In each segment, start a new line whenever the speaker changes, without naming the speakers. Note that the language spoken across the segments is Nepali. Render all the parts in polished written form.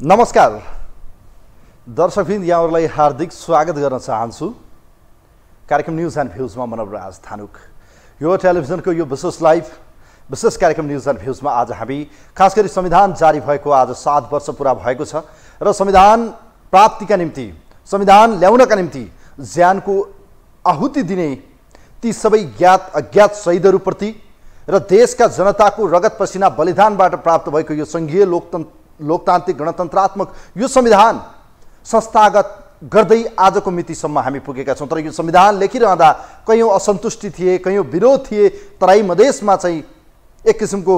नमस्कार दर्शकवृन्द, यहाँहरूलाई हार्दिक स्वागत गर्न चाहन्छु कार्यक्रम न्यूज एन्ड भ्यूजमा। मनोराज धानुक यो टेलिभिजनको यो विशेष कार्यक्रम न्यूज एन्ड भ्यूजमा आज हामी खास गरी संविधान जारी भएको आज 7 वर्ष पूरा भएको छ र संविधान प्राप्तिका निम्ति, संविधान ल्याउनका निम्ति ज्यानको आहुति दिने ती सबै ज्ञात अज्ञात शहीदहरूप्रति र देशका जनताको रगत पसिना बलिदानबाट प्राप्त भएको यो संघीय लोकतान्त्रिक गणतन्त्रात्मक यो संविधान संस्थागत गर्दै आजको मितिसम्म हामी पुगेका छौँ। तर यो संविधान लेखिरहँदा कयौँ असन्तुष्टि थिए, कयौँ विरोध थिए। तराई मधेसमा चाहिँ एक किसिमको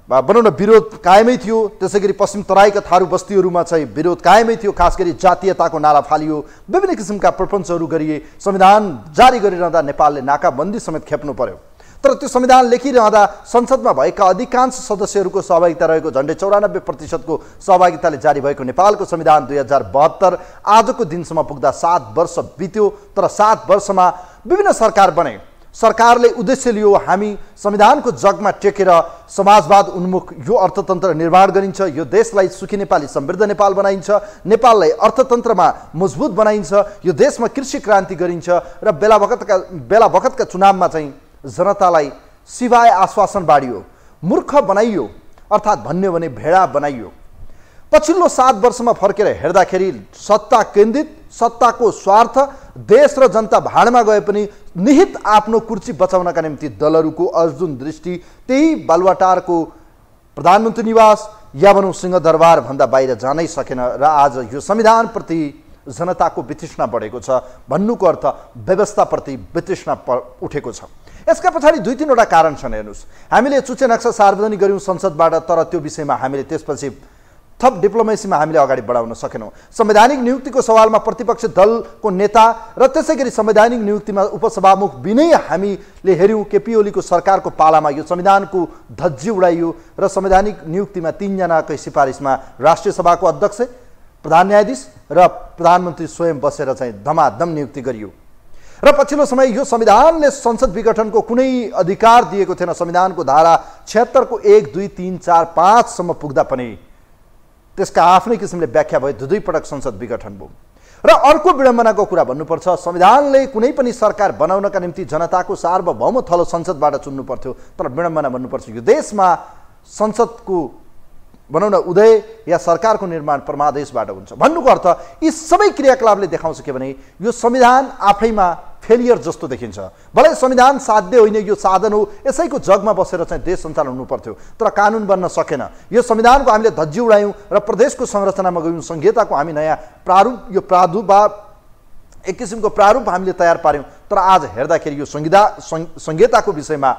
भनौँ न विरोध कायमै थियो। त्यसै गरी पश्चिम तराईका थारू बस्तीहरूमा चाहिँ विरोध कायमै थियो। खास गरी जातीयताको नारा फालियो, विभिन्न किसिमका प्रपञ्चहरू गरिए। संविधान जारी गरिरहँदा नेपालले नाकाबन्दी समेत खेप्नु पर्यो। तर त्यो संविधान लेखिरहँदा संसदमा भएका अधिकांश सदस्यहरूको सहभागिता रहेको झन्डै 94% सहभागिताले जारी भएको नेपालको संविधान 2072 आजको दिनसम्म पुग्दा 7 वर्ष बित्यो। तर 7 वर्षमा विभिन्न सरकार बने। सरकारले उद्देश्य लियो हामी संविधानको जगमा टेकेर समाजवाद उन्मुख यो अर्थतन्त्र निर्माण गरिन्छ, यो देशलाई सुखी नेपाली समृद्ध नेपाल बनाइन्छ, नेपाललाई अर्थतन्त्रमा मजबुत बनाइन्छ, यो देशमा कृषि क्रान्ति गरिन्छ र बेला बखतका चुनावमा चाहिँ जनतालाई सिवाय आश्वासन बाडियो, मूर्ख बनाइयो, अर्थात् भन्यो भने भेडा बनाइयो। पछिल्लो 7 वर्षमा फर्केर हेर्दाखेरि सत्ता केन्द्रित, सत्ताको स्वार्थ, देश र जनता भाडमा गए पनि निहित आफ्नो कुर्सी बचाउनका निम्ति दलहरूको अर्जुन दृष्टि त्यही बालुवाटारको प्रधानमन्त्री निवास या भनौँ सिंहदरबार भन्दा बाहिर जानै सकेन र आज यो संविधानप्रति जनताको वितृष्णा बढेको छ। भन्नुको अर्थ व्यवस्थाप्रति वितृष्णा उठेको छ। यसका पछाडि 2-3वटा कारण छन्। हेर्नुहोस्, हामीले चुचे नक्सा सार्वजनिक गर्यौँ संसदबाट, तर त्यो विषयमा हामीले त्यसपछि थप डिप्लोमेसीमा हामीले अगाडि बढाउन सकेनौँ। संवैधानिक नियुक्तिको सवालमा प्रतिपक्ष दलको नेता र त्यसै गरी संवैधानिक नियुक्तिमा उपसभामुख बिनै हामीले हेऱ्यौँ। केपी ओलीको सरकारको पालामा यो संविधानको धज्जी उडाइयो र संवैधानिक नियुक्तिमा 3 जनाकै सिफारिसमा राष्ट्रिय सभाको अध्यक्ष, प्रधान न्यायाधीश र प्रधानमन्त्री स्वयं बसेर चाहिँ धमाधम नियुक्ति गरियो। र पछिल्लो समय यो संविधानले संसद विघटनको कुनै अधिकार दिएको थिएन। संविधानको धारा 76 को 1, 2, 3, 4, 5 सम्म पुग्दा पनि त्यसका आफ्नै किसिमले व्याख्या भयो। 2 पटक संसद विघटन भयो। र अर्को विडम्बनाको कुरा भन्नुपर्छ, संविधानले कुनै पनि सरकार बनाउनका निम्ति जनताको सार्वभौम थलो संसदबाट चुन्नु पर्थ्यो। तर विडम्बना भन्नुपर्छ, यो देशमा संसदको भनौँ न उदय या सरकारको निर्माण परमादेशबाट हुन्छ। भन्नुको अर्थ यी सबै क्रियाकलापले देखाउँछ के भने यो संविधान आफैमा फेलियर जस्तो देखिन्छ। भलै संविधान साध्य होइन, यो साधन हो, यसैको जगमा बसेर चाहिँ देश सञ्चालन हुनु पर्थ्यो, तर कानुन बन्न सकेन। यो संविधानको हामीले धज्जी उडायौँ र प्रदेशको संरचनामा गयौँ। संहिताको हामी नयाँ प्रारूप, यो प्रादुर्भाव एक किसिमको प्रारूप हामीले तयार पार्यौँ। तर आज हेर्दाखेरि यो संहिताको विषयमा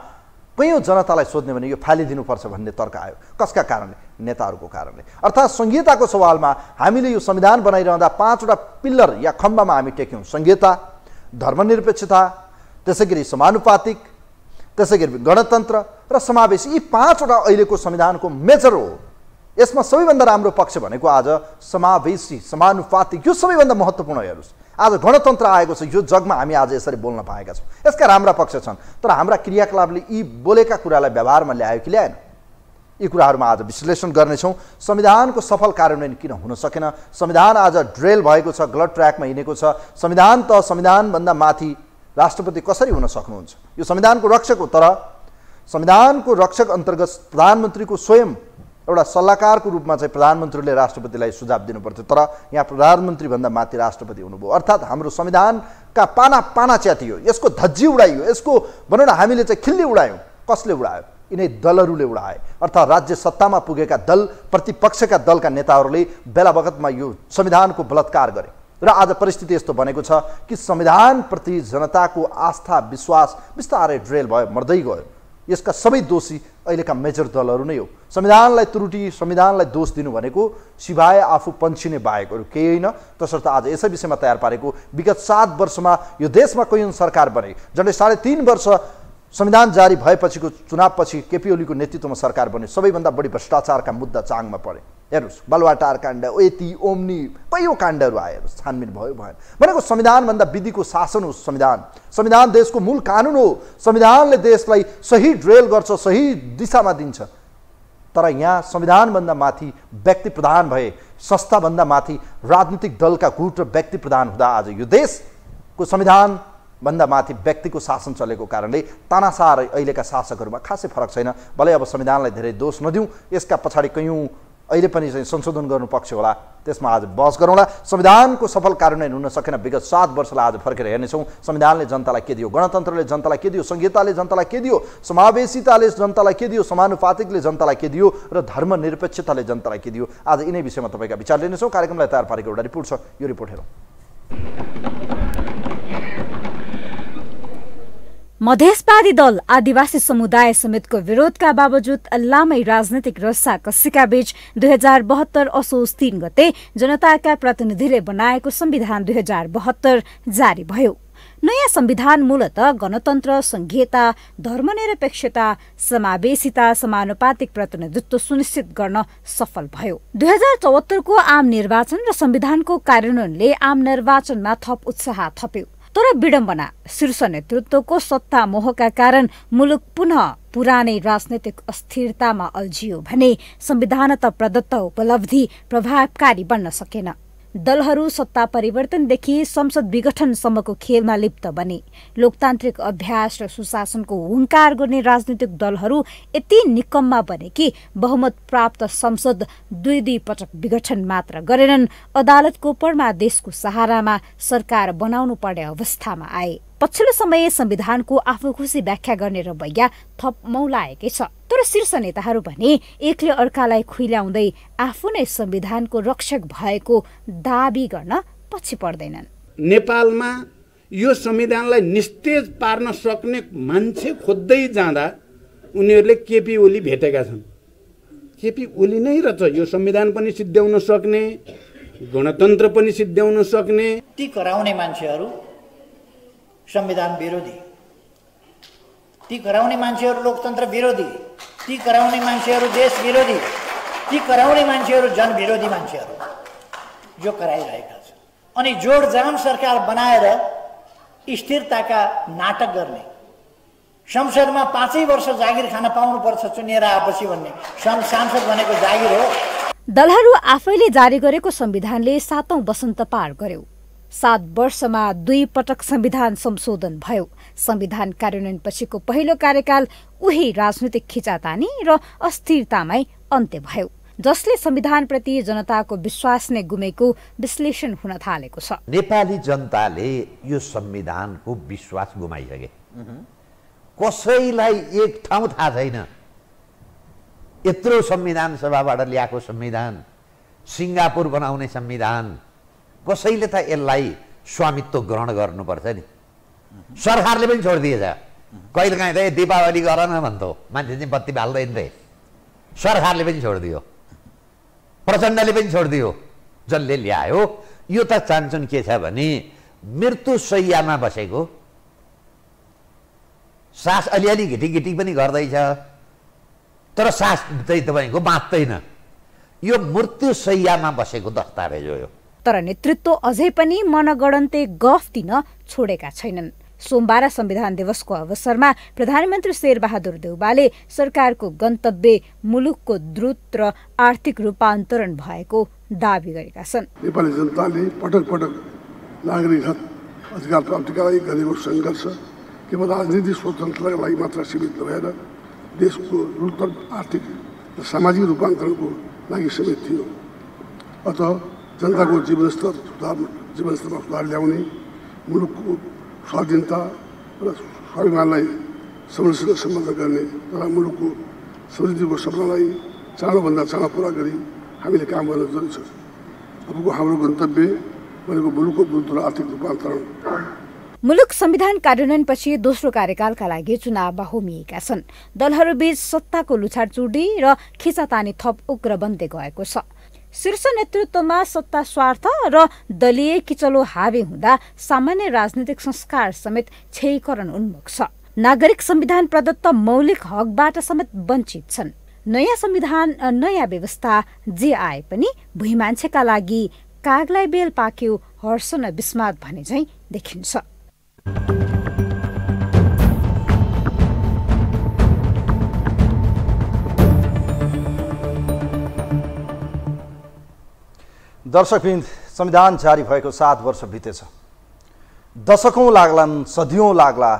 कयौँ जनतालाई सोध्ने भने यो फालिदिनुपर्छ भन्ने तर्क आयो। कसका कारणले? नेताहरूको कारणले। अर्थात् संहिताको सवालमा हामीले यो संविधान बनाइरहँदा 5वटा पिल्लर या खम्बामा हामी टेक्यौँ। संहिता, धर्मनिरपेक्षता, त्यसै गरी समानुपातिक, त्यसै गरी गणतन्त्र र समावेशी। यी 5वटा अहिलेको संविधानको मेजर हो। यसमा सबैभन्दा राम्रो पक्ष भनेको आज समावेशी, समानुपातिक, यो सबैभन्दा महत्त्वपूर्ण। हेर्नुहोस्, आज गणतन्त्र आएको छ, यो जगमा हामी आज यसरी बोल्न पाएका छौँ। यसका राम्रा पक्ष छन्, तर हाम्रा क्रियाकलापले यी बोलेका कुरालाई व्यवहारमा ल्यायो कि ल्याएन, यी कुराहरूमा आज विश्लेषण गर्नेछौँ। संविधानको सफल कार्यान्वयन किन हुन सकेन? संविधान आज ड्रेल भएको छ, गलत ट्र्याकमा हिँडेको छ। संविधानभन्दा माथि राष्ट्रपति कसरी हुन सक्नुहुन्छ? यो संविधानको रक्षक हो, तर संविधानको रक्षक अन्तर्गत प्रधानमन्त्रीको स्वयं एउटा सल्लाहकारको रूपमा चाहिँ प्रधानमन्त्रीले राष्ट्रपतिलाई सुझाव दिनुपर्थ्यो। तर यहाँ प्रधानमन्त्रीभन्दा माथि राष्ट्रपति हुनुभयो। अर्थात् हाम्रो संविधानका पाना च्यातियो, यसको धज्जी उडाइयो, यसको भनौँ न हामीले चाहिँ खिल्ली उडायौँ। कसले उडायो? यिनै दलहरूले उडाए। अर्थात् राज्य सत्तामा पुगेका दल, प्रतिपक्षका दलका नेताहरूले बेला बखतमा यो संविधानको बलात्कार गरे र आज परिस्थिति यस्तो बनेको छ कि संविधानप्रति जनताको आस्था विश्वास बिस्तारै ड्रेल भयो, मर्दै गयो। यसका सबै दोषी अहिलेका मेजर दलहरू नै हो। संविधानलाई त्रुटि, संविधानलाई दोष दिनु भनेको सिवाय आफू पन्छिने बाहेक अरू केही होइन। तसर्थ आज यसै विषयमा तयार पारेको विगत 7 वर्षमा यो देशमा कयौँ सरकार बने। झन्डै 3.5 वर्ष संविधान जारी भएपछिको चुनावपछि केपी ओलीको नेतृत्वमा सरकार बन्यो। सबैभन्दा बढी भ्रष्टाचारका मुद्दा चाङमा परे। हेर्नुहोस्, बालुवाटार काण्ड, ओएती, ओम्नी, कयौँ काण्डहरू आए। हेर्नुहोस्, छानबिन भयो भएन भनेको संविधानभन्दा विधिको शासन हो संविधान। संविधान देशको मूल कानुन हो। संविधानले देशलाई सही ड्रेल गर्छ, सही दिशामा दिन्छ। तर यहाँ संविधानभन्दा माथि व्यक्ति प्रधान भए, संस्थाभन्दा माथि राजनीतिक दलका गुट र व्यक्ति प्रधान हुँदा आज यो देशको संविधान भन्दा माथि व्यक्तिको शासन चलेको कारणले तानासार अहिलेका शासकहरूमा खासै फरक छैन। भलै अब संविधानलाई धेरै दोष नदिउँ, यसका पछाडि कयौँ अहिले पनि चाहिँ संशोधन गर्नु पक्ष होला, त्यसमा आज बहस गरौँला। संविधानको सफल कार्यान्वयन हुन सकेन, विगत 7 वर्षलाई आज फर्केर हेर्नेछौँ। संविधानले जनतालाई के दियो, गणतन्त्रले जनतालाई के दियो, संहिताले जनतालाई के दियो, समावेशिताले जनतालाई के दियो, समानुपातिकले जनतालाई के दियो र धर्मनिरपेक्षताले जनतालाई के दियो। आज यिनै विषयमा तपाईँका विचार लिनेछौँ। कार्यक्रमलाई तयार पारेको एउटा रिपोर्ट छ, यो रिपोर्ट हेरौँ।
मधेसवादी दल आदिवासी समुदाय समेतको विरोधका बावजुद लामै राजनैतिक रस्साकसीका बीच 2072 असोज 3 गते जनताका प्रतिनिधिले बनाएको संविधान 2072 जारी भयो। नयाँ संविधान मूलतः गणतन्त्र, संघीयता, धर्मनिरपेक्षता, समावेशिता, समानुपातिक प्रतिनिधित्व सुनिश्चित गर्न सफल भयो। 2074 को आम निर्वाचन र संविधानको कार्यान्वयनले आम निर्वाचनमा थप उत्साह थप्यो। तर विडम्बना, शीर्ष नेतृत्वको सत्ता मोहका कारण मुलुक पुनः पुरानै राजनैतिक अस्थिरतामा अल्झियो भने संविधानत प्रदत्त उपलब्धि प्रभावकारी बन्न सकेन। दलहरू सत्ता परिवर्तनदेखि संसद विघटनसम्मको खेलमा लिप्त बने। लोकतान्त्रिक अभ्यास र सुशासनको हुङ्कार गर्ने राजनीतिक दलहरू यति निकम्मा बने कि बहुमत प्राप्त संसद 2 पटक विघटन मात्र गरेनन्, अदालतको परमादेशको सहारामा सरकार बनाउनु पर्ने अवस्थामा आए। पछिल्लो समय संविधानको आफू खुसी व्याख्या गर्ने रवैया थप मौलाएकै छ। तर शीर्ष नेताहरू भने एकले अर्कालाई खुइल्याउँदै आफू नै संविधानको रक्षक भएको दाबी गर्न पछि पर्दैनन्।
नेपालमा यो संविधानलाई निस्तेज पार्न सक्ने मान्छे खोज्दै जाँदा उनीहरूले केपी ओली भेटेका छन्। केपी ओली नै रहेछ यो संविधान पनि सिद्ध्याउन सक्ने, गणतन्त्र पनि सिद्ध्याउन सक्ने।
ती कराउने मान्छेहरू संविधान विरोधी, ती कराउने मान्छेहरू लोकतन्त्र विरोधी, ती कराउने मान्छेहरू देश विरोधी, ती कराउने मान्छेहरू जनविरोधी मान्छेहरू जो कराइरहेका छन्। अनि जोडजाम सरकार बनाएर स्थिरताका नाटक गर्ने, संसदमा 5 वर्ष जागिर खान पाउनुपर्छ चुनिएर आएपछि भन्ने, सांसद भनेको जागिर हो।
दलहरू आफैले जारी गरेको संविधानले 7औं वसन्त पार गर्यो। 7 वर्षमा 2 पटक संविधान संशोधन भयो। संविधान कार्यान्वयन पछिको पहिलो कार्यकाल उही राजनीतिक खिचातानी र अस्थिरतामै अन्त्य भयो, जसले संविधानप्रति जनताको विश्वास नै गुमेको विश्लेषण हुन थालेको छ।
नेपाली जनताले यो संविधानको विश्वास गुमाइसके। कसैलाई एक ठाउँ थाहा छैन यत्रो संविधान सभाबाट ल्याएको संविधान, सिङ्गापुर बनाउने संविधान, कसैले त यसलाई स्वामित्व ग्रहण गर्नुपर्छ नि। सरकारले पनि छोडिदिएछ। कहिलेकाहीँ त दीपावली गर न भन्छौ, मान्छे चाहिँ बत्ती बाल्दैन रे। सरकारले पनि छोडिदियो, प्रचण्डले पनि छोडिदियो, जसले ल्यायो। यो त चाहन्छन् के छ भने मृत्यु शैय्यामा बसेको, सास अलिअलि घिटिघिटी पनि गर्दैछ तर सास चाहिँ तपाईँको बाँच्दैन। यो मृत्यु शैय्यामा बसेको दस्तावेज हो यो।
तर नेतृत्व अझै पनि मनगणन्ते गफ दिन छोडेका छैनन्। सोमबार संविधान दिवसको अवसरमा प्रधानमन्त्री शेरबहादुर देउवाले सरकारको गन्तव्य मुलुकको द्रुत र आर्थिक रूपान्तरण भएको दावी गरेका छन्।
नेपाली जनताले पटक पटक नागरिक अधिकार प्राप्तिका लागि गरेको सङ्घर्ष केवल राजनीतिक स्वतन्त्रताका लागि मात्र सीमित नभएर देशको द्रुत आर्थिक र सामाजिक रूपान्तरणको लागि समेत थियो। अतः जनताको जीवनस्तरमा सुधार ल्याउने, मुलुकको स्वाधीनता र स्वाभिमानलाई समृद्धिसँग सम्बद्ध गर्ने तथा मुलुकको समृद्धिको सपनालाई चाँडोभन्दा चाँडो पुरा गरी हामीले काम गर्न जरुरी छ। अबको हाम्रो गन्तव्य भनेको मुलुकको द्रुत र आर्थिक रूपान्तरण।
मुलुक संविधान कार्यान्वयनपछि दोस्रो कार्यकालका लागि चुनावमा होमिएका छन्। दलहरूबीच सत्ताको लुछाडचुडी र खिचातानी थप उग्र बन्दै गएको छ। शीर्ष नेतृत्वमा सत्ता स्वार्थ र दलीय किचलो हावी हुँदा सामान्य राजनीतिक संस्कार समेत क्षयीकरण उन्मुख छ। नागरिक संविधान प्रदत्त मौलिक हकबाट समेत वञ्चित छन्। नयाँ संविधान, नयाँ व्यवस्था जे आए पनि भुइँ मान्छेका लागि कागलाई बेल पाक्यो हर्ष न विस्मात भने झैं देखिन्छ।
दर्शकवृन्द, संविधान जारी भएको 7 वर्ष बितेछ। दशकौँ लाग्लान्, सदियौँ लाग्ला,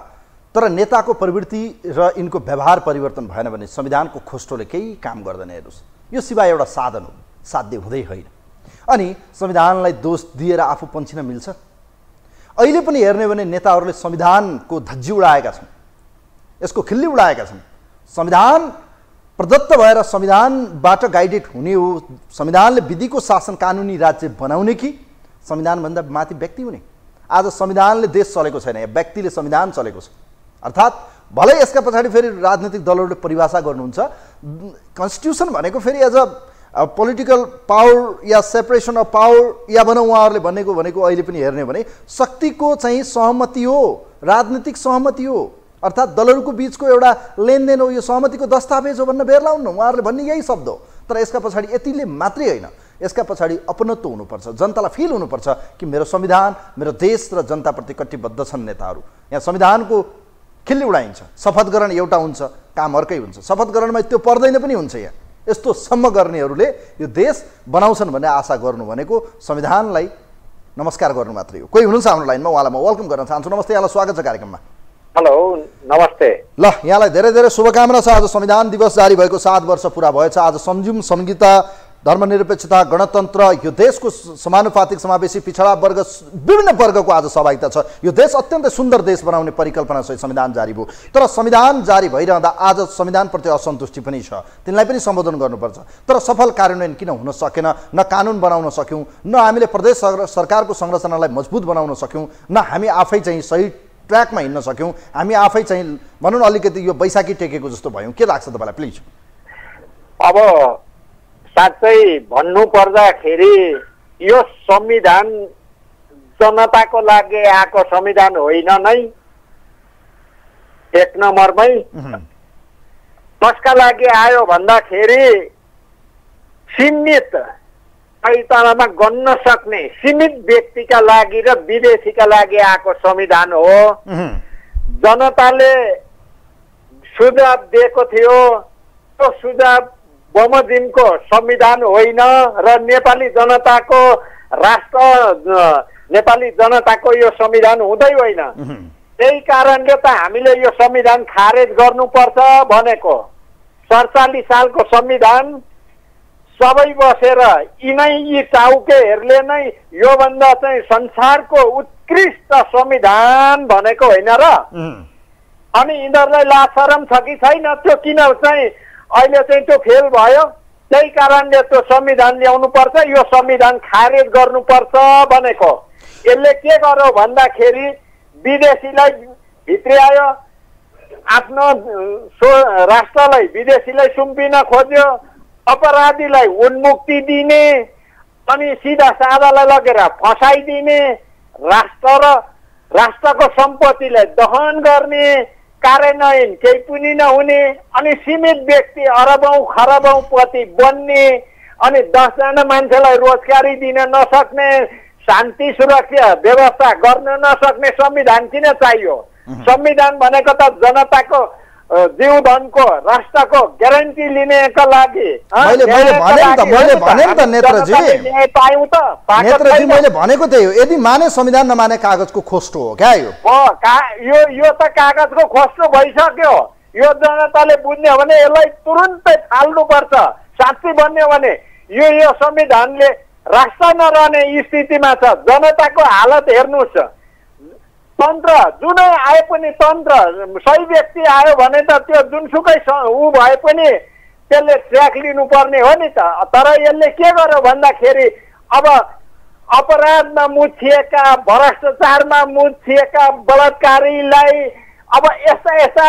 तर नेताको प्रवृत्ति र यिनको व्यवहार परिवर्तन भएन भने संविधानको खोस्टोले केही काम गर्दैन। हेर्नुहोस्, यो सिवाय एउटा साधन हो, साध्य हुँदै होइन। अनि संविधानलाई दोष दिएर आफू पन्छिन मिल्छ? अहिले पनि हेर्ने भने नेताहरूले संविधानको धज्जी उडाएका छन्, यसको खिल्ली उडाएका छन्। संविधान प्रदत्त भएर संविधानबाट गाइडेड हुने हो, संविधानले विधिको शासन कानुनी राज्य बनाउने कि संविधानभन्दा माथि व्यक्ति हुने? आज संविधानले देश चलेको छैन, यहाँ व्यक्तिले संविधान चलेको छ। अर्थात् भलै यसका पछाडि फेरि राजनीतिक दलहरूले परिभाषा गर्नुहुन्छ, कन्स्टिट्युसन भनेको फेरि एज अ पोलिटिकल पावर या सेपरेसन अफ पावर या भनौँ उहाँहरूले भनेको अहिले पनि हेर्ने भने शक्तिको चाहिँ सहमति हो, राजनीतिक सहमति हो, अर्थात् दलहरूको बिचको एउटा लेनदेन हो, यो सहमतिको दस्तावेज हो भन्न बेर लाउनु उहाँहरूले भन्ने यही शब्द हो। तर यसका पछाडि यतिले मात्रै होइन, यसका पछाडि अपनत्व हुनुपर्छ, जनतालाई फिल हुनुपर्छ कि मेरो संविधान, मेरो देश र जनताप्रति कटिबद्ध छन् नेताहरू। यहाँ संविधानको खिल्ली उडाइन्छ, शपथ ग्रहण एउटा हुन्छ, काम अर्कै हुन्छ। शपथ ग्रहणमा त्यो पर्दैन पनि हुन्छ। यहाँ यस्तो सम्म गर्नेहरूले यो देश बनाउँछन् भन्ने आशा गर्नु भनेको संविधानलाई नमस्कार गर्नु मात्रै हो। कोही हुनुहुन्छ हाम्रो लाइनमा, उहाँलाई म वेलकम गर्न चाहन्छु। नमस्ते, यहाँलाई स्वागत छ कार्यक्रममा।
हेलो, नमस्ते।
ल, यहाँलाई धेरै धेरै शुभकामना छ। आज संविधान दिवस जारी भएको 7 वर्ष पुरा भएछ। आज संयम, संहिता, धर्मनिरपेक्षता, गणतन्त्र, यो देशको समानुपातिक समावेशी पिछडा वर्ग, विभिन्न वर्गको आज सहभागिता छ। यो देश अत्यन्तै सुन्दर देश बनाउने परिकल्पना सहित संविधान जारी भयो। तर संविधान जारी भइरहँदा आज संविधानप्रति असन्तुष्टि पनि छ, तिनलाई पनि सम्बोधन गर्नुपर्छ। तर सफल कार्यान्वयन किन हुन सकेन? न कानुन बनाउन सक्यौँ, न हामीले प्रदेश सरकारको संरचनालाई मजबुत बनाउन सक्यौँ, न हामी आफै चाहिँ सही ट्र्याकमा हिँड्न सक्यौँ, हामी आफै चाहिँ भनौँ न अलिकति यो बैशाखी टेकेको जस्तो भयौँ। के लाग्छ तपाईँलाई? प्लिज।
अब साँच्चै भन्नु पर्दाखेरि यो संविधान जनताको लागि आएको संविधान होइन नै, एक नम्बरमै। कसका लागि आयो भन्दाखेरि सीमित पैतालामा गन्न सक्ने सीमित व्यक्तिका लागि र विदेशीका लागि आएको संविधान हो। जनताले सुझाव दिएको थियो, त्यो सुझाव बमोजिमको संविधान होइन र नेपाली जनताको राष्ट्र, नेपाली जनताको यो संविधान हुँदै होइन। त्यही कारणले त हामीले यो संविधान खारेज गर्नुपर्छ भनेको। 47 सालको संविधान सबै बसेर यी टाउकेहरूले नै योभन्दा चाहिँ संसारको उत्कृष्ट संविधान भनेको होइन र? अनि यिनीहरूलाई लाजशरम छ कि छैन? त्यो किन चाहिँ अहिले चाहिँ त्यो फेल भयो? त्यही कारणले त्यो संविधान ल्याउनु पर्छ, यो संविधान खारेज गर्नुपर्छ भनेको। यसले के गर्यो भन्दाखेरि विदेशीलाई भित्र्यायो, आफ्नो राष्ट्रलाई विदेशीलाई सुम्पिन खोज्यो, अपराधीलाई उन्मुक्ति दिने, अनि सिधा सादालाई लगेर फसाइदिने, राष्ट्रको सम्पत्तिलाई दहन गर्ने, कार्यान्वयन केही पनि नहुने, अनि सीमित व्यक्ति अरबौं खरबौं पति बन्ने, अनि 10 जना मान्छेलाई रोजगारी दिन नसक्ने, शान्ति सुरक्षा व्यवस्था गर्न नसक्ने संविधान किन चाहियो? संविधान भनेको त जनताको जीवधनको, राष्ट्रको ग्यारेन्टी लिनेका लागि।
मैले भनेको त्यही हो। यदि माने संविधान, नमाने कागजको खोस्टो हो क्या यो?
यो त कागजको खोस्टो भइसक्यो। यो जनताले बुझ्ने भने यसलाई तुरुन्तै फाल्नुपर्छ। साँच्चै भन्यो भने यो संविधानले राष्ट्र नरहने स्थितिमा छ। जनताको हालत हेर्नुहोस्, तन्त्र जुनै आए पनि तन्त्र सही व्यक्ति आयो भने त त्यो जुनसुकै ऊ भए पनि त्यसले ट्र्याक लिनुपर्ने हो नि त। तर यसले के गर्यो भन्दाखेरि अब अपराधमा मुछिएका, भ्रष्टाचारमा मुछिएका बलात्कारीलाई, अब यस्ता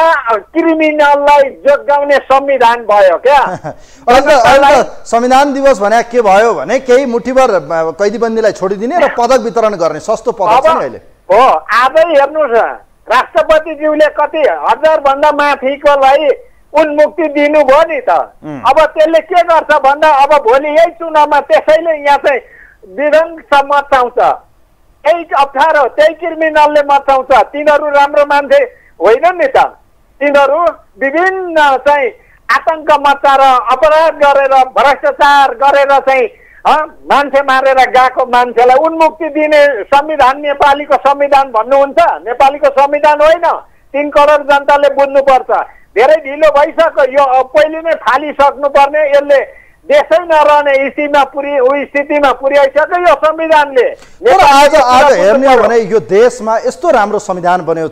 क्रिमिनललाई जोगाउने संविधान भयो क्या।
संविधान दिवस भने के भयो भने केही मुठीभर कैदीबन्दीलाई छोडिदिने र पदक वितरण गर्ने सस्तो पदक छ नि अहिले।
हो, आजै हेर्नुहोस्, राष्ट्रपतिज्यूले कति 1000 भन्दा माथिकोलाई उन्मुक्ति दिनुभयो नि त। अब त्यसले के गर्छ भन्दा अब भोलि यही चुनावमा त्यसैले यहाँ चाहिँ विध्वंस मचाउँछ, त्यही अप्ठ्यारो त्यही क्रिमिनलले मचाउँछ। तिनीहरू राम्रो मान्छे होइन नि त, तिनीहरू विभिन्न चाहिँ आतंक मचाएर, अपराध गरेर, भ्रष्टाचार गरेर चाहिँ मान्छे मारेर गएको मान्छेलाई उन्मुक्ति दिने संविधान नेपालीको संविधान भन्नुहुन्छ? नेपालीको संविधान होइन। 3 करोड जनताले बुझ्नुपर्छ। धेरै ढिलो भइसक्यो। यो पहिले नै फालिसक्नु पर्ने। यसले देशै नरहने स्थितिमा पुर्याइसक्यो यो संविधानले।
आज हेर्ने हो भने यो देशमा यस्तो राम्रो संविधान बन्यो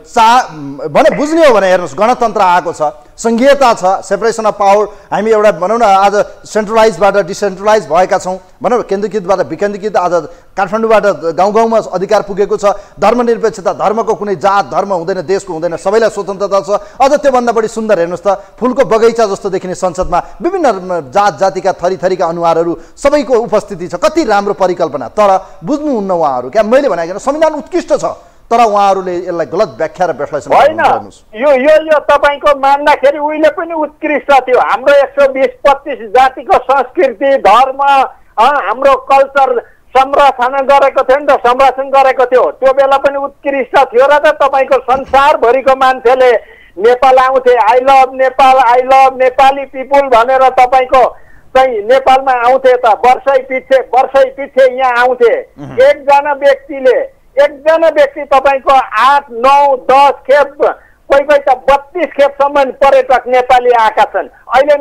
भने बुझ्ने हो भने हेर्नुहोस्, गणतन्त्र आएको छ, संघीयता छ, सेपरेसन अफ पावर। हामी एउटा भनौँ न आज सेन्ट्रलाइजबाट डिसेन्ट्रलाइज भएका छौँ, भनौँ केन्द्रीकृतबाट विकेन्द्रीकृत। आज काठमाडौँबाट गाउँ गाउँमा अधिकार पुगेको छ। धर्मनिरपेक्षता, धर्मको कुनै जात धर्म हुँदैन, देशको हुँदैन, सबैलाई स्वतन्त्रता छ। अझ त्योभन्दा बढी सुन्दर हेर्नुहोस् त, फुलको बगैँचा जस्तो देखिने संसदमा विभिन्न जात जातिका थरीका अनुहारहरू सबैको उपस्थिति छ। कति राम्रो परिकल्पना। तर बुझ्नुहुन्न उहाँहरू। क्या मैले भनेको संविधान उत्कृष्ट छ, तर उहाँहरूले यसलाई गलत व्याख्या र विश्लेषण गर्नुहुन्छ।
यो तपाईँको मान्दाखेरि उहिले पनि उत्कृष्ट थियो। हाम्रो 120-25 जातिको संस्कृति, धर्म, हाम्रो कल्चर संरक्षण गरेको थियो नि त, संरक्षण गरेको थियो। त्यो बेला पनि उत्कृष्ट थियो र त तपाईँको संसारभरिको मान्छेले नेपाल आउँथे। I love Nepal, I love Nepali people भनेर तपाईँको चाहिँ नेपालमा आउँथे त। वर्षै पछि यहाँ आउँथे। एकजना व्यक्ति तपाईँको 8, 9, 10 खेप, कोही त 32 खेपसम्म पर्यटक नेपाली आएका छन्। अहिले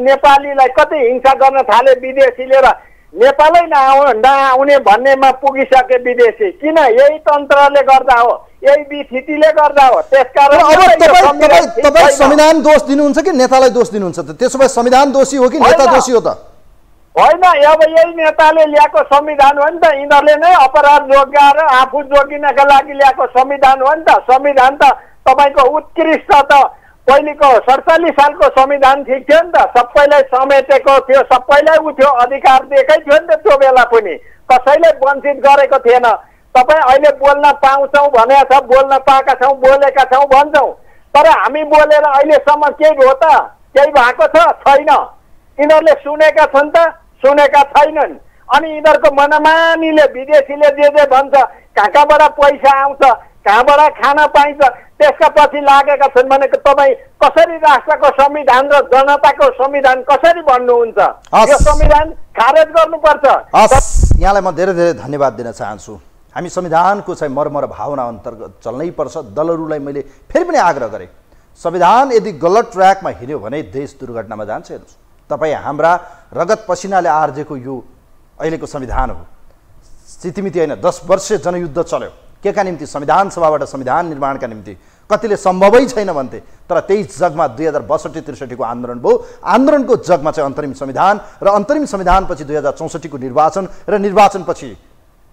नेपालीलाई कति हिंसा गर्न थाले विदेशीले र नेपालै नआउने भन्नेमा पुगिसके विदेशी। किन? यही तन्त्रले गर्दा हो, यही विथितिले गर्दा हो। त्यसकारण
तपाईँ संविधान दोष दिनुहुन्छ कि नेतालाई दोष दिनुहुन्छ त? त्यसो भए संविधान दोषी हो कि नेता दोषी हो त?
होइन, अब यही नेताले ल्याएको संविधान हो नि त। यिनीहरूले नै अपराध जोगाएर आफू जोगिनका लागि ल्याएको संविधान हो नि त। संविधान त तपाईँको उत्कृष्ट त पहिलेको 47 सालको संविधान ठिक थियो नि त। सबैलाई समेटेको थियो, सबैलाई उठ्यो अधिकार दिएकै थियो नि त। त्यो बेला पनि कसैले वञ्चित गरेको थिएन। तपाईँ अहिले बोल्न पाउँछौँ भनेको छ, बोल्न पाएका छौँ, बोलेका छौँ भन्छौँ। तर हामी बोलेर अहिलेसम्म केही हो त? केही भएको छैन। यिनीहरूले सुनेका छन् त? सुनेका छैनन्। अनि यिनीहरूको मनमानीले विदेशीले जे भन्छ, कहाँबाट पैसा आउँछ, कहाँबाट खान पाइन्छ, त्यसका पछि लागेका छन् भनेको तपाईँ कसरी राष्ट्रको संविधान र जनताको संविधान कसरी भन्नुहुन्छ? यो संविधान खारेज गर्नुपर्छ।
यहाँलाई म धेरै धेरै धन्यवाद दिन चाहन्छु। हामी संविधानको चाहिँ मर्म र भावना अन्तर्गत चल्नै पर्छ। दलहरूलाई मैले फेरि पनि आग्रह गरेँ, संविधान यदि गलत ट्र्याकमा हिँड्यो भने देश दुर्घटनामा जान्छ। हेर्नुहोस्, तपाईँ हाम्रा रगत पसिनाले आर्जेको यो अहिलेको संविधान हो। स्थितिमिति होइन, 10 वर्ष जनयुद्ध चल्यो केका निम्ति? संविधान सभाबाट संविधान निर्माणका निम्ति। कतिले सम्भवै छैन भन्थे, तर त्यही जगमा 2062-63 को आन्दोलन भयो। आन्दोलनको जगमा चाहिँ अन्तरिम संविधान र अन्तरिम संविधानपछि 2064 को निर्वाचन र निर्वाचनपछि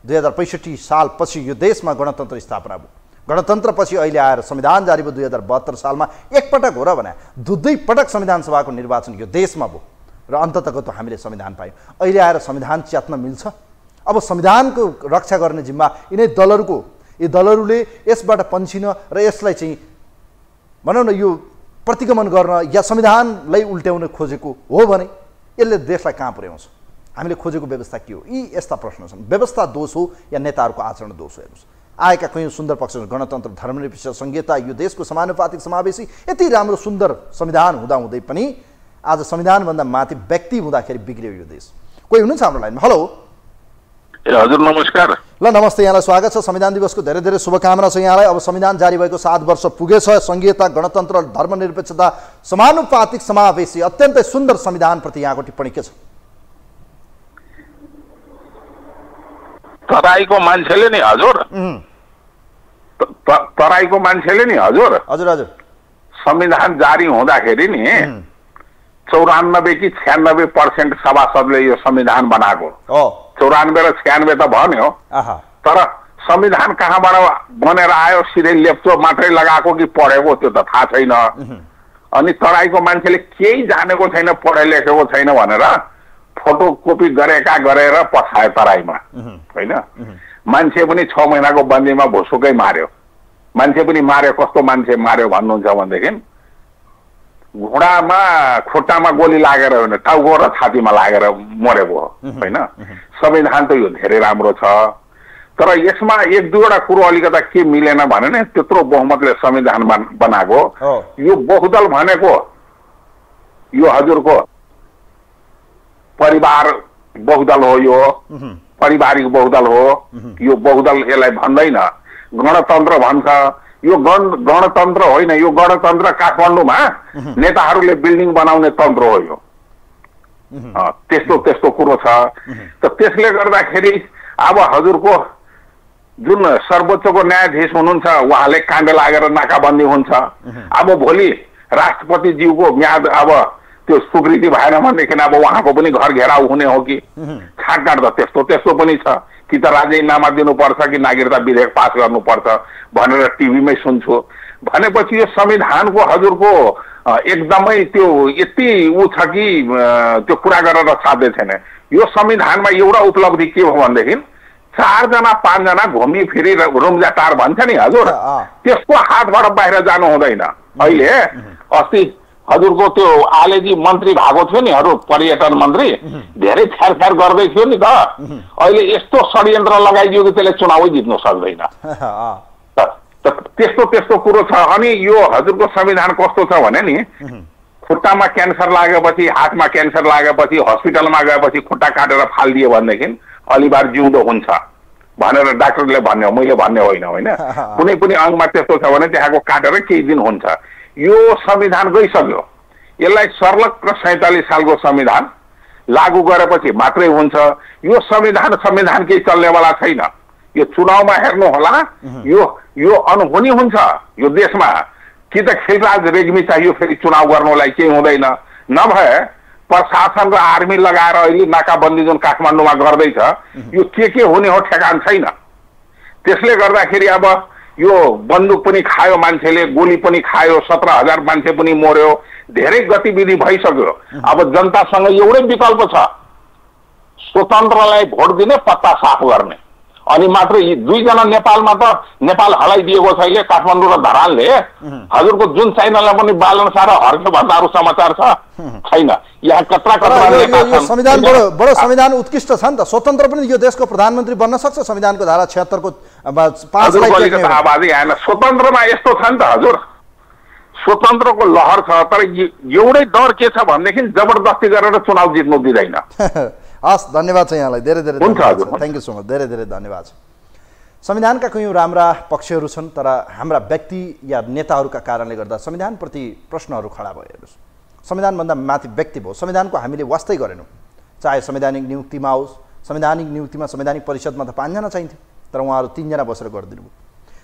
2065 सालपछि यो देशमा गणतन्त्र स्थापना भयो। गणतन्त्रपछि अहिले आएर संविधान जारी भयो 2072 सालमा। एकपटक हो र भने 2 पटक संविधान सभाको निर्वाचन यो देशमा भयो र अन्ततगत हामीले संविधान पायौँ। अहिले आएर संविधान च्यात्न मिल्छ? अब संविधानको रक्षा गर्ने जिम्मा यिनै दलहरूको, यी दलहरूले यसबाट पन्छिन र यसलाई चाहिँ भनौँ न यो प्रतिगमन गर्न या संविधानलाई उल्ट्याउन खोजेको हो भने यसले देशलाई कहाँ पुर्याउँछ? हामीले खोजेको व्यवस्था के हो? यी यस्ता प्रश्न छन्। व्यवस्था दोष हो या नेताहरूको आचरण दोष हो? हेर्नुहोस्, आएका कयौँ सुन्दर पक्षहरू, गणतन्त्र, धर्मनिरपेक्ष, संघीयता, यो देशको समानुपातिक समावेशी, यति राम्रो सुन्दर संविधान हुँदाहुँदै पनि आज संविधानभन्दा माथि व्यक्ति हुँदाखेरि बिग्रियो यो देश। कोही हुनुहुन्छ हाम्रो लाइनमा? हेलो।
हजुर नमस्कार।
ल नमस्ते, यहाँलाई स्वागत छ। संविधान दिवसको धेरै धेरै शुभकामना छ यहाँलाई। अब संविधान जारी भएको 7 वर्ष पुगेछ। संघीयता, गणतन्त्र, धर्मनिरपेक्षता, समानुपातिक समावेशी, अत्यन्तै सुन्दर संविधानप्रति यहाँको टिप्पणी के छ?
तराईको मान्छेले नि हजुर, तराईको मान्छेले नि हजुर
हजुर हजुर
संविधान जारी हुँदाखेरि नि 94 कि 96% सभासदले यो संविधान बनाएको। 94 र 96 त भन्यो, तर संविधान कहाँबाट बनेर आयो? सिधै लेप्चो मात्रै लगाएको कि पढेको त्यो त थाहा छैन। अनि तराईको मान्छेले केही जानेको छैन, पढे लेखेको छैन भनेर फोटोकपी गरेर पठायो तराईमा, होइन? मान्छे पनि 6 महिनाको बन्दीमा भुसुकै मार्यो। मान्छे पनि मार्यो, कस्तो मान्छे मार्यो भन्नुहुन्छ भनेदेखि घुँडामा खुट्टामा गोली लागेर होइन, टाउको र छातीमा लागेर मरेको हो, होइन? संविधान त यो धेरै राम्रो छ, तर यसमा 1-2वटा कुरो अलिकता के मिलेन भने नि त्यत्रो बहुमतले संविधान बनाएको। यो बहुदल भनेको यो हजुरको परिवार बहुदल हो, यो पारिवारिक बहुदल हो, यो बहुदल यसलाई भन्दैन, गणतन्त्र भन्छ। यो गणतन्त्र होइन, यो गणतन्त्र काठमाडौँमा नेताहरूले बिल्डिङ बनाउने तन्त्र हो यो। त्यस्तो कुरो छ। त त्यसले गर्दाखेरि अब हजुरको जुन सर्वोच्चको न्यायाधीश हुनुहुन्छ उहाँले काण्ड लागेर नाकाबन्दी हुन्छ। अब भोलि राष्ट्रपतिज्यूको म्याद अब त्यो स्वीकृति भएन भनेदेखि अब उहाँको पनि घर घेराउ हुने हो कि? छाटकाट त त्यस्तो पनि छ कि त राजीनामा दिनुपर्छ कि नागरिकता विधेयक पास गर्नुपर्छ भनेर टिभीमै सुन्छु। भनेपछि यो संविधानको हजुरको एकदमै त्यो यति ऊ छ कि त्यो कुरा गरेर साध्य छैन। यो संविधानमा एउटा उपलब्धि के हो भनेदेखि 4 जना 5 जना घुमी फिरी रुम्जा टार भन्छ नि हजुर, त्यसको हातबाट बाहिर जानु हुँदैन। अहिले अस्ति हजुरको त्यो आलेजी मन्त्री भएको थियो नि पर्यटन मन्त्री, धेरै छ्यारछ्यार गर्दै थियो नि त। अहिले यस्तो षड्यन्त्र लगाइदियो कि त्यसले चुनावै जित्नु सक्दैन। त्यस्तो कुरो छ। अनि यो हजुरको संविधान कस्तो छ भने नि, खुट्टामा क्यान्सर लागेपछि, हातमा क्यान्सर लागेपछि, हस्पिटलमा गएपछि खुट्टा काटेर फालिदियो भनेदेखि अलिबार जिउँदो हुन्छ भनेर डाक्टरले भन्ने हो, मैले भन्ने होइन। कुनै पनि अङ्गमा त्यस्तो छ भने त्यहाँको काटेर केही दिन हुन्छ। यो संविधान गइसक्यो, यसलाई सर्लक्क 47 सालको संविधान लागू गरेपछि मात्रै हुन्छ। यो संविधान केही चल्नेवाला छैन। यो चुनावमा हेर्नु होला, यो अनहोनी हुन्छ यो देशमा। कि त खिलराज रेग्मी चाहियो फेरि चुनाव गर्नलाई, केही हुँदैन। नभए प्रशासन र आर्मी लगाएर अहिले नाकाबन्दी जुन काठमाडौँमा गर्दैछ, यो के हुने हो ठेगान छैन। त्यसले गर्दाखेरि अब यो बन्दुक पनि खायो मान्छेले, गोली पनि खायो, 17,000 मान्छे पनि मर्यो, धेरै गतिविधि भइसक्यो। अब जनतासँग एउटै विकल्प छ, स्वतन्त्रलाई भोट दिने, पत्ता साफ गर्ने। अनि मात्र यी 2 जना नेपालमा त नेपाल हलाइदिएको छ अहिले काठमाडौँ र धरानले। हजुरको जुन च्यानलमा पनि बालन सारा हर्क्यो भन्दाहरू समाचार छैन। यहाँ कत्रा
संविधान बडो संविधान उत्कृष्ट छ नि त। स्वतन्त्र पनि यो देशको प्रधानमन्त्री बन्न सक्छ। संविधानको धारा 76 को 5
आवाजै आएन। स्वतन्त्रमा यस्तो छ नि त हजुर, स्वतन्त्रको लहर छ, तर एउटै डर के छ भनेदेखि जबरजस्ती गरेर चुनाव जित्नु दिँदैन।
हस्, धन्यवाद छ यहाँलाई, धेरै धन्यवाद। थ्याङ्क यू सो मच, धेरै धन्यवाद छ। संविधानका कयौँ राम्रा पक्षहरू छन्, तर हाम्रा व्यक्ति या नेताहरूका कारणले गर्दा संविधानप्रति प्रश्नहरू खडा भयो। हेर्नुहोस्, संविधानभन्दा माथि व्यक्ति भयो। संविधानको हामीले वास्तै गरेनौँ। चाहे संवैधानिक नियुक्तिमा होस्, संवैधानिक नियुक्तिमा संवैधानिक परिषदमा त 5 जना चाहिन्थ्यो, तर उहाँहरू 3 जना बसेर गरिदिनु भयो।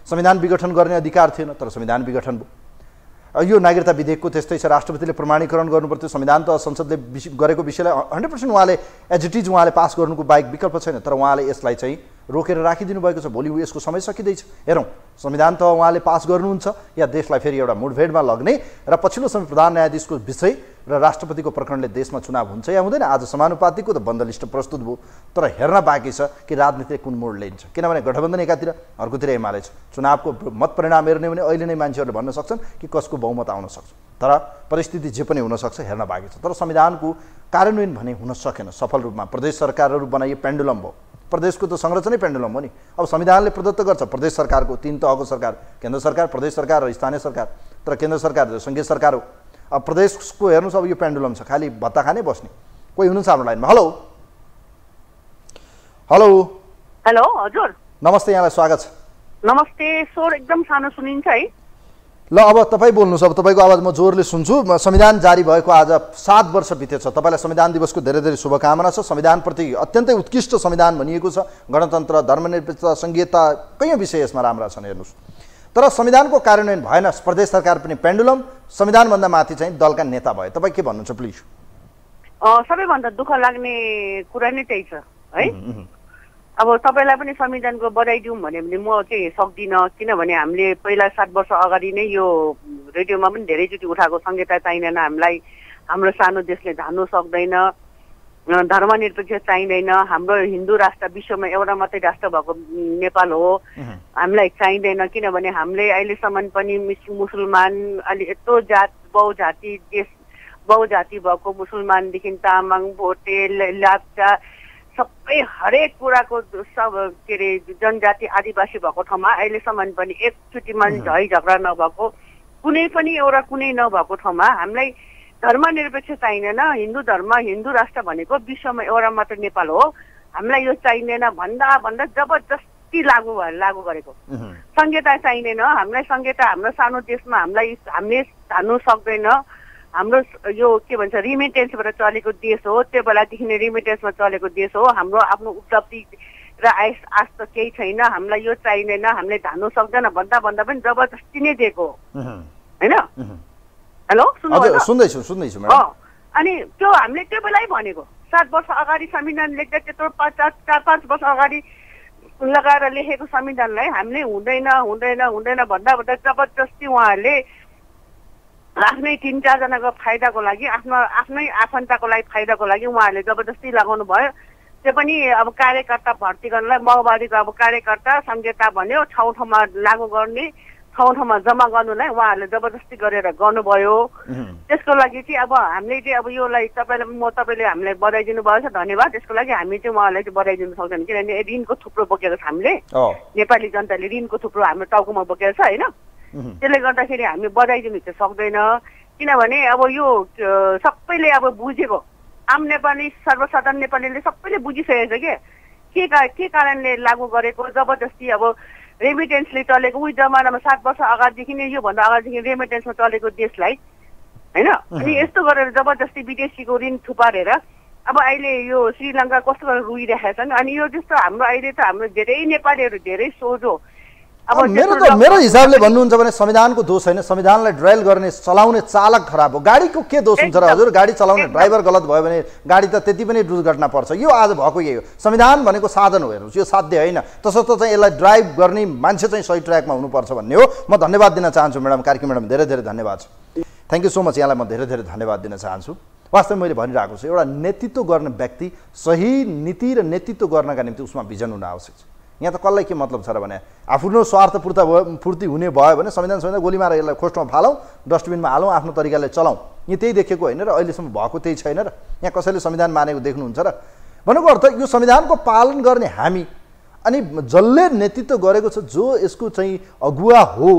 संविधान विघटन गर्ने अधिकार थिएन, तर संविधान विघटन भयो। यो नागरिकता विधेयकको त्यस्तै छ, राष्ट्रपतिले प्रमाणीकरण गर्नुपर्थ्यो। संविधान त संसदले गरेको विषयलाई 100% उहाँले एज इट इज उहाँले पास गर्नुको बाहेक विकल्प छैन, तर उहाँले यसलाई चाहिँ रोकेर राखिदिनु भएको छ। भोलि यसको समय सकिँदैछ। हेरौँ, संविधान त उहाँले पास गर्नुहुन्छ या देशलाई फेरि एउटा मुठभेडमा लग्ने र पछिल्लो समय प्रधान न्यायाधीशको विषय र राष्ट्रपतिको प्रकरणले देशमा चुनाव हुन्छ या हुँदैन। आज समानुपातिकको त बन्द लिस्ट प्रस्तुत भयो, तर हेर्न बाँकी छ कि राजनीतिले कुन मोड लिन्छ। किनभने गठबन्धन एकातिर, अर्कोतिर एमाले छ। चुनावको मत परिणाम हेर्ने भने अहिले नै मान्छेहरूले भन्न सक्छन् कि कसको बहुमत आउन सक्छ, तर परिस्थिति जे पनि हुनसक्छ, हेर्न बाँकी छ। तर संविधानको कार्यान्वयन भने हुन सकेन सफल रूपमा। प्रदेश सरकारहरू बनाइए पेन्डुलम भयो। प्रदेशको त संरचनै पेन्डुलम हो नि। अब संविधानले प्रदत्त गर्छ प्रदेश सरकारको 3 तहको सरकार, केन्द्र सरकार, प्रदेश सरकार र स्थानीय सरकार। तर केन्द्र सरकार सङ्घीय सरकार हो। अब प्रदेशको हेर्नुहोस्, अब यो पेन्डुलम छ, खालि भत्ता खाने बस्ने। कोही हुनुहुन्छ हाम्रो लाइनमा? हेलो हेलो
हेलो हजुर,
नमस्ते, यहाँलाई स्वागत छ।
नमस्ते। स्वर एकदम सानो सुनिन्छ है?
ल, अब तपाईँ बोल्नुहोस्। अब तपाईँको आवाज म जोरले सुन्छु। संविधान जारी भएको आज 7 वर्ष बितेछ। तपाईँलाई संविधान दिवसको धेरै शुभकामना छ। संविधानप्रति अत्यन्तै उत्कृष्ट संविधान भनिएको छ। गणतन्त्र, धर्मनिरपेक्षता, संघीयता, कयौँ विषय यसमा राम्रा छन्। हेर्नुहोस्, तर संविधानको कार्यान्वयन भएन। प्रदेश सरकार पनि पेन्डुलम, संविधानभन्दा माथि चाहिँ दलका नेता भए। तपाईँ के भन्नुहुन्छ प्लिज?
सबैभन्दा दुःख लाग्ने कुरा नै त्यही छ है। अब तपाईँलाई पनि संविधानको बधाई दिउँ भने म चाहिँ सक्दिनँ, किनभने हामीले पहिला 7 वर्ष अगाडि नै यो रेडियोमा पनि धेरैचोटि उठाएको संहिता चाहिँदैन हामीलाई, हाम्रो सानो देशले धान्नु सक्दैन, धर्मनिरपेक्ष चाहिँदैन, हाम्रो हिन्दू राष्ट्र विश्वमा एउटा मात्रै राष्ट्र भएको नेपाल हो, हामीलाई चाहिँदैन। किनभने हामीले अहिलेसम्म पनि मुसलमान अलि यत्रो बहुजाति देश, बहुजाति भएको मुसलमानदेखि तामाङ, भोटे, लाप्चा, सबै हरेक कुराको सब के अरे जनजाति आदिवासी भएको ठाउँमा अहिलेसम्म पनि एकचोटिमा झै झगडा नभएको, कुनै पनि एउटा कुनै नभएको ठाउँमा हामीलाई धर्मनिरपेक्ष चाहिँदैन, हिन्दू धर्म हिन्दू राष्ट्र भनेको विश्वमा एउटा मात्र नेपाल हो, हामीलाई यो चाहिँदैन भन्दा भन्दा जबरजस्ती लागू गरेको। संहिता चाहिँदैन हामीलाई, संहिता हाम्रो सानो देशमा हामीले धान्नु सक्दैन। हाम्रो यो के भन्छ रिमिटेन्सबाट चलेको देश हो, त्यो बेलादेखि नै रिमिटेन्समा चलेको देश हो। हाम्रो आफ्नो उपलब्धि र आश त केही छैन, हामीलाई यो चाहिँदैन, हामीले धान्नु सक्दैन भन्दा भन्दा पनि जबरजस्ती नै दिएको होइन। हेलो
सुन्दैछु म्याडम।
अनि त्यो हामीले त्यो बेलै भनेको 7 वर्ष अगाडि संविधान लेख्दा त्यत्रो 4-5 वर्ष अगाडि लगाएर लेखेको संविधानलाई हामीले हुँदैन भन्दा भन्दा जबरजस्ती उहाँहरूले आफ्नै 3-4 जनाको फाइदाको लागि आफ्नै आफन्तको लागि फाइदाको लागि उहाँहरूले जबरजस्ती लगाउनु भयो। त्यो पनि अब कार्यकर्ता भर्ती गर्नलाई माओवादीको अब कार्यकर्ता संहिता भन्यो, ठाउँ-ठाउँमा लागू गर्ने, ठाउँ-ठाउँमा जम्मा गर्नुलाई उहाँहरूले जबरजस्ती गरेर गर्नुभयो। त्यसको लागि चाहिँ अब हामीले चाहिँ अब योलाई तपाईँले हामीलाई बधाई दिनुभएको छ, धन्यवाद। त्यसको लागि हामी चाहिँ उहाँलाई चाहिँ बधाई दिनु सक्दैन, किनभने ऋणको थुप्रो बोकेको छ हामीले, नेपाली जनताले ऋणको थुप्रो हाम्रो टाउकोमा बोकेको छ होइन। त्यसले गर्दाखेरि हामी बधाई दिनु चाहिँ सक्दैन, किनभने अब यो सबैले अब बुझेको, आम नेपाली सर्वसाधारण नेपालीले सबैले बुझिसकेको छ के कारणले लागू गरेको। जबरजस्ती अब रेमिटेन्सले चलेको उही जमानामा 7 वर्ष अगाडिदेखि नै, योभन्दा अगाडिदेखि रेमिटेन्समा चलेको देशलाई होइन। अनि यस्तो गरेर जबरजस्ती विदेशीको ऋण थुपारेर अब अहिले यो श्रीलङ्का कस्तो गरेर रुइरहेका छन्। अनि यो जस्तो हाम्रो अहिले त हाम्रो धेरै नेपालीहरू धेरै सोझो। अब
मेरो हिसाबले भन्नुहुन्छ भने संविधानको दोष होइन, संविधानलाई ड्राइल गर्ने चलाउने चालक खराब हो। गाडीको के दोष हुन्छ र हजुर? गाडी चलाउने ड्राइभर गलत भयो भने गाडी त त्यति पनि दुर्घटना पर्छ। यो आज भएको यही हो, संविधान भनेको साधन हो, हेर्नुहोस् यो साध्य होइन। तसर्थ चाहिँ यसलाई ड्राइभ गर्ने मान्छे चाहिँ सही ट्र्याकमा हुनुपर्छ भन्ने हो। म धन्यवाद दिन चाहन्छु म्याडम, कार्की म्याडम धेरै धेरै धन्यवाद छ। थ्याङ्क यू सो मच, यहाँलाई म धेरै धेरै धन्यवाद दिन चाहन्छु। वास्तवमा मैले भनिरहेको छु, एउटा नेतृत्व गर्ने व्यक्ति सही नीति र नेतृत्व गर्नका निम्ति उसमा भिजन हुन आवश्यक छ। यहाँ त कसलाई के मतलब छ र भने आफ्नो स्वार्थ पूर्ति हुने भयो भने संविधान गोली मारेर यसलाई खोस्टमा फालौँ, डस्टबिनमा हालौँ, आफ्नो तरिकाले चलाउँ। यहाँ त्यही देखेको होइन र अहिलेसम्म भएको त्यही छैन र यहाँ कसैले संविधान मानेको देख्नुहुन्छ र? भनेको अर्थ यो संविधानको पालन गर्ने हामी, अनि जसले नेतृत्व गरेको छ, जो यसको चाहिँ अगुवा हो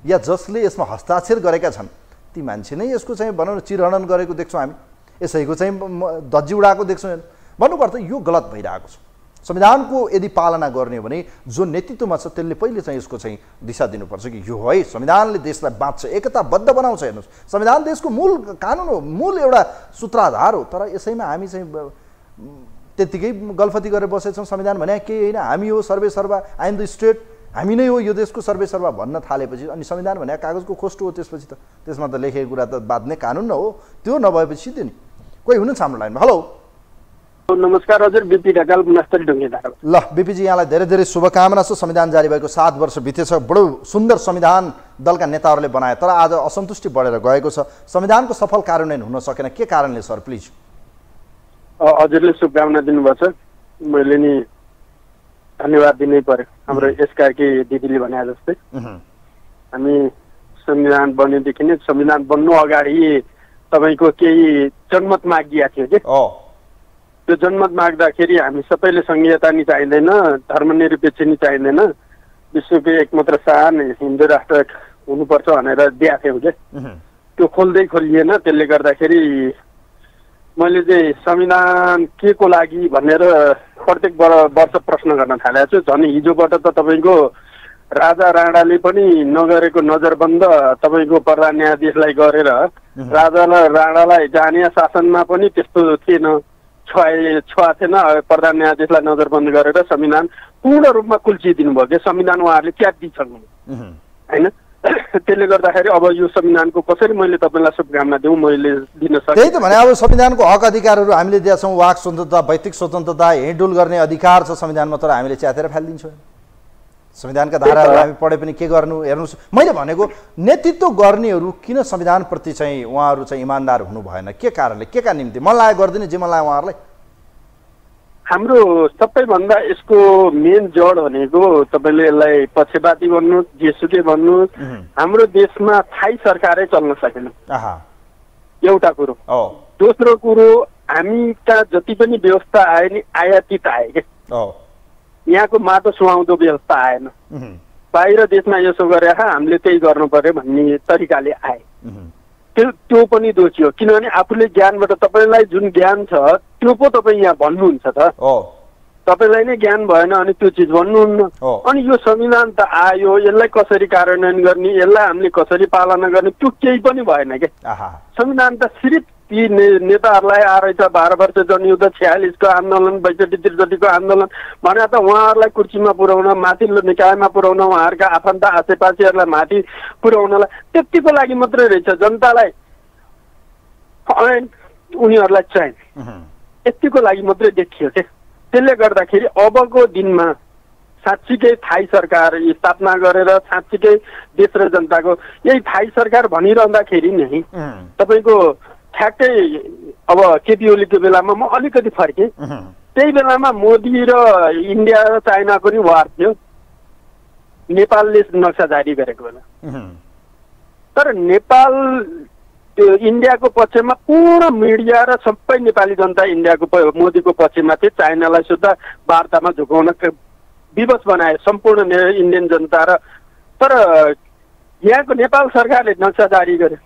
या जसले यसमा हस्ताक्षर गरेका छन्, ती मान्छे नै यसको चाहिँ भनौँ न चिरहनन गरेको देख्छौँ हामी, यसैको चाहिँ धज्जी उडाएको देख्छौँ। भन्नुको अर्थ यो गलत भइरहेको छ। संविधानको यदि पालना गर्ने हो भने जो नेतृत्वमा छ त्यसले पहिले चाहिँ यसको चाहिँ दिशा दिनुपर्छ कि यो है संविधानले देशलाई बाँच्छ, एकताबद्ध बनाउँछ। हेर्नुहोस्, संविधान देशको मूल कानुन हो, मूल एउटा सूत्राधार हो। तर यसैमा हामी चाहिँ त्यतिकै गल्फती गरेर बसेछौँ। संविधान भने केही होइन, हामी हो सर्वे सर्वा, आई एम द स्टेट, हामी नै हो यो देशको सर्वे सर्वा भन्न थालेपछि अनि संविधान भने कागजको खोस्टो हो। त्यसपछि त त्यसमा त लेखेको कुरा त बाध्ने कानुन न हो, त्यो नभएपछि सिधै नि। कोही हुनुहुन्छ हाम्रो लाइनमा? हेलो
नमस्कार हजुर, बिपी ढकाल गुणस्तरी ढुङ्गेधार।
ल बिपीजी, यहाँलाई धेरै धेरै शुभकामना छ। संविधान जारी भएको 7 वर्ष बितेछ, बडो सुन्दर संविधान दलका नेताहरूले बनाए, तर आज असन्तुष्टि बढेर गएको छ। संविधानको सफल कार्यान्वयन हुन सकेन, के कारणले सर? प्लिज।
हजुरले शुभकामना दिनुभएको छ, मैले नि धन्यवाद दिनै पर्यो। हाम्रो एसकाकी दिदीले भने जस्तै हामी संविधान बन्नेदेखि नै, संविधान बन्नु अगाडि तपाईँको केही जनमत मागिया थियो कि त्यो जनमत माग्दाखेरि हामी सबैले संहिता नि चाहिँदैन, धर्मनिरपेक्ष नि चाहिँदैन, विश्वको एक मात्र सान हिन्दू राष्ट्र हुनुपर्छ भनेर दिएको थियौँ कि त्यो खोल्दै खोलिएन। त्यसले गर्दाखेरि मैले चाहिँ संविधान के को लागि भनेर प्रत्येक वर्ष प्रश्न गर्न थालेको छु। झन् हिजोबाट त तपाईँको राजा राणाले पनि नगरेको नजरबन्द तपाईँको प्रधान न्यायाधीशलाई गरेर राजा र राणालाई जाने शासनमा पनि त्यस्तो थिएन, छुवा थिएन। प्रधान न्यायाधीशलाई नजरबन्द गरेर संविधान पूर्ण रूपमा कुल्चिदिनु भयो कि संविधान उहाँहरूले च्यातिछन् होइन। त्यसले गर्दाखेरि अब यो संविधानको कसरी मैले तपाईँलाई शुभकामना दिउँ, मैले दिन सक्छु।
त्यही त भने अब संविधानको हक अधिकारहरू हामीले दिएका छौँ, वाक स्वतन्त्रता, व्यक्तिक स्वतन्त्रता, हिँडडुल गर्ने अधिकार छ संविधानमा, तर हामीले च्यातेर फालिदिन्छौँ। संविधानका धाराहरू हामी पढे पनि के गर्नु? हेर्नुहोस्, मैले भनेको नेतृत्व गर्नेहरू किन संविधानप्रति चाहिँ उहाँहरू चाहिँ इमान्दार हुनु भएन? के कारणले, के का निम्ति? मन लाग्यो गरिदिने जे मन लाग्यो उहाँहरूलाई?
हाम्रो सबैभन्दा यसको मेन जड भनेको तपाईँले यसलाई पक्षपाती भन्नुहोस्, जेसुकै भन्नुहोस्, हाम्रो देशमा थाई सरकारै चल्न सकेन एउटा कुरो। दोस्रो कुरो, हामी कहाँ जति पनि व्यवस्था आयो नि आयातित आयो क्या, यहाँको माटो सुहाउँदो व्यवस्था आएन। बाहिर देशमा यसो गरे हामीले त्यही गर्नु पर्यो भन्ने तरिकाले आए। त्यो पनि दोषी हो, किनभने आफूले ज्ञानबाट तपाईँलाई जुन ज्ञान छ त्यो पो तपाईँ यहाँ भन्नुहुन्छ त। तपाईँलाई नै ज्ञान भएन अनि त्यो चिज भन्नुहुन्न। अनि यो संविधान त आयो, यसलाई कसरी कार्यान्वयन गर्ने, यसलाई हामीले कसरी पालना गर्ने, त्यो केही पनि भएन क्या। संविधान त सिर्फ ती नेताहरूलाई आएर 12 वर्ष जनयुद्ध 46 को आन्दोलन 62-63 को आन्दोलन भने त उहाँहरूलाई कुर्सीमा पुर्याउन, माथिल्लो निकायमा पुर्याउन, उहाँहरूका आफन्त आसेपासीहरूलाई माथि पुर्याउनलाई त्यतिको लागि मात्रै रहेछ। जनतालाई उनीहरूलाई चाहिँ यतिको लागि मात्रै देखियो क्या। त्यसले गर्दाखेरि अबको दिनमा साँच्चीकै थाई सरकार स्थापना गरेर साँच्चीकै देश र जनताको यही थाई सरकार भनिरहँदाखेरि नै तपाईँको ठ्याक्कै अब केपी ओलीको बेलामा म अलिकति फर्केँ। त्यही बेलामा मोदी र इन्डिया र चाइनाको नि वार थियो, नेपालले नक्सा जारी गरेको बेला। तर नेपाल त्यो इन्डियाको पक्षमा पूर्ण मिडिया र सबै नेपाली जनता इन्डियाको मोदीको पक्षमा थिए। चाइनालाई सुद्धा वार्तामा झुकाउन विवश बनाए सम्पूर्ण इन्डियन जनता र। तर यहाँको नेपाल सरकारले नक्सा जारी गर्यो।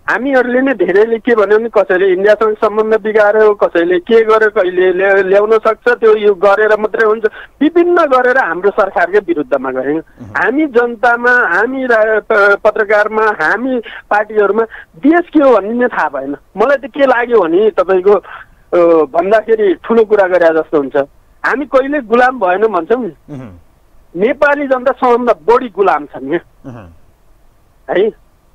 हामीहरूले नै धेरैले के भन्यो भने कसैले इन्डियासँग सम्बन्ध बिगार्यो, कसैले के गर्यो, कहिले ल्याउन सक्छ, त्यो यो गरेर मात्रै हुन्छ, विभिन्न गरेर हाम्रो सरकारकै विरुद्धमा गऱ्यौँ। हामी जनतामा, हामी पत्रकारमा, हामी पार्टीहरूमा देश के हो भन्ने नै थाहा भएन। मलाई त के लाग्यो भने तपाईँको भन्दाखेरि ठुलो कुरा गरे जस्तो हुन्छ। हामी कहिले गुलाम भएन भन्छौँ नि, नेपाली जनता सबभन्दा बढी गुलाम छन् यहाँ है।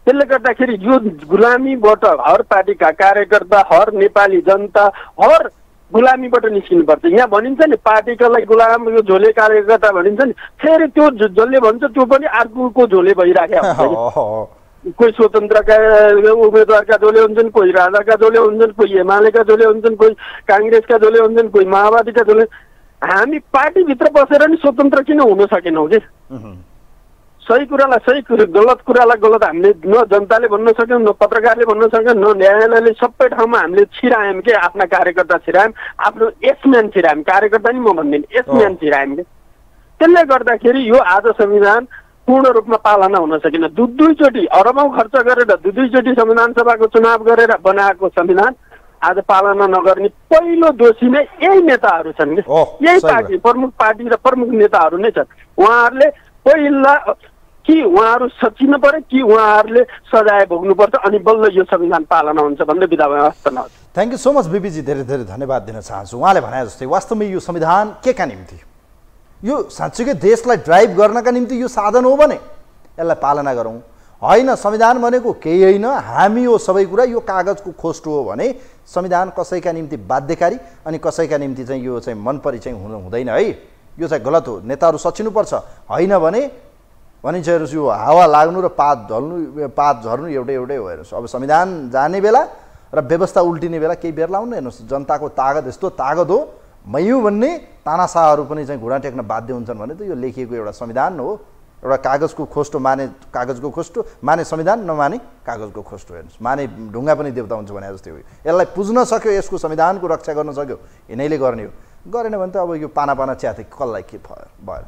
त्यसले गर्दाखेरि यो गुलामीबाट हर पार्टीका कार्यकर्ता, हर नेपाली जनता, हर गुलामीबाट निस्किनुपर्छ। यहाँ भनिन्छ नि पार्टीकालाई गुलाम, यो झोले कार्यकर्ता भनिन्छ नि, फेरि त्यो जसले भन्छ त्यो पनि अर्कोको झोले भइराखेको हुन्छ। कोही स्वतन्त्रका उम्मेदवारका झोले हुन्छन्, कोही राजाका झोले हुन्छन्, कोही एमालेका झोले हुन्छन्, कोही काङ्ग्रेसका झोले हुन्छन्, कोही माओवादीका झोले। हामी पार्टीभित्र बसेर नि स्वतन्त्र किन हुन सकेनौँ कि? सही कुरालाई सही, गलत कुरालाई गलत हामीले न जनताले भन्न सक्यौँ, न पत्रकारले भन्न सक्यौँ, न न्यायालयले। सबै ठाउँमा हामीले छिरायौँ के, आफ्ना कार्यकर्ता छिरायौँ, आफ्नो एसम्यान छिरायौँ, कार्यकर्ता नि म भन्दिनँ, एसम्यान छिरायौँ कि। त्यसले गर्दाखेरि यो आज संविधान पूर्ण रूपमा पालना हुन सकेन। दुईचोटि अरबौँ खर्च गरेर दुईचोटि संविधान सभाको चुनाव गरेर बनाएको संविधान आज पालना नगर्ने पहिलो दोषी नै यही नेताहरू छन् कि, यही प्रमुख पार्टी र प्रमुख नेताहरू नै छन्। उहाँहरूले पहिला कि उहाँहरू सचिन पर्यो कि उहाँहरूले सजाय भोग्नुपर्छ, अनि बल्ल यो संविधान पालना हुन्छ भन्ने विधा व्यवस्था नहोस्।
थ्याङ्क यू सो मच बिपीजी, धेरै धेरै धन्यवाद दिन चाहन्छु। उहाँले भने जस्तै वास्तवमै यो संविधान के का निम्ति, यो साँच्चीकै देशलाई ड्राइभ गर्नका निम्ति यो साधन हो भने यसलाई पालना गरौँ। होइन, संविधान भनेको केही होइन, हामी यो सबै कुरा यो कागजको खोस्ट हो भने संविधान कसैका निम्ति बाध्यकारी अनि कसैका निम्ति चाहिँ यो चाहिँ मनपरी चाहिँ हुँदैन है। यो चाहिँ गलत हो, नेताहरू सचिनुपर्छ। होइन भने भनिन्छ हेर्नुहोस्, यो हावा लाग्नु र पात झर्नु एउटै हो। हेर्नुहोस्, अब संविधान जाने बेला र व्यवस्था उल्टिने बेला केही बेर लाउनु। हेर्नुहोस्, जनताको तागत यस्तो तागत हो, मयौँ भन्ने तानासाहरू पनि चाहिँ घुँडा टेक्न बाध्य हुन्छन् भने त यो लेखिएको एउटा संविधान हो। एउटा कागजको खोस्टो माने कागजको खोस्टो, माने संविधान, नमाने कागजको खोस्टो। हेर्नुहोस्, माने ढुङ्गा पनि देवता हुन्छ भने जस्तै हो। यसलाई पुज्न सक्यो, यसको संविधानको रक्षा गर्न सक्यो, यिनैले गर्ने हो। गरेन भने त अब यो पाना च्याथे कसलाई के भयो।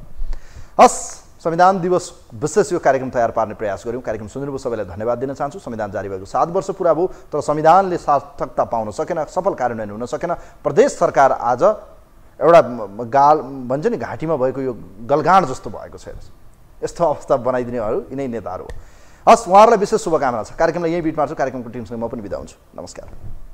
हस्, संविधान दिवस विशेष यो कार्यक्रम तयार पार्ने प्रयास गऱ्यौँ। कार्यक्रम सुनिदिनुभयो, सबैलाई धन्यवाद दिन चाहन्छु। संविधान जारी भएको 7 वर्ष पुरा भयो, तर संविधानले सार्थकता पाउन सकेन, सफल कार्यान्वयन हुन सकेन। प्रदेश सरकार आज एउटा भन्छ नि घाँटीमा भएको यो गलगाँड जस्तो भएको छ। यस्तो अवस्था बनाइदिनेहरू यिनै नेताहरू हो। हस्, उहाँहरूलाई विशेष शुभकामना छ। कार्यक्रमलाई यही बिट मार्छु। कार्यक्रमको टिमसँग म पनि बिदा हुन्छु। नमस्कार।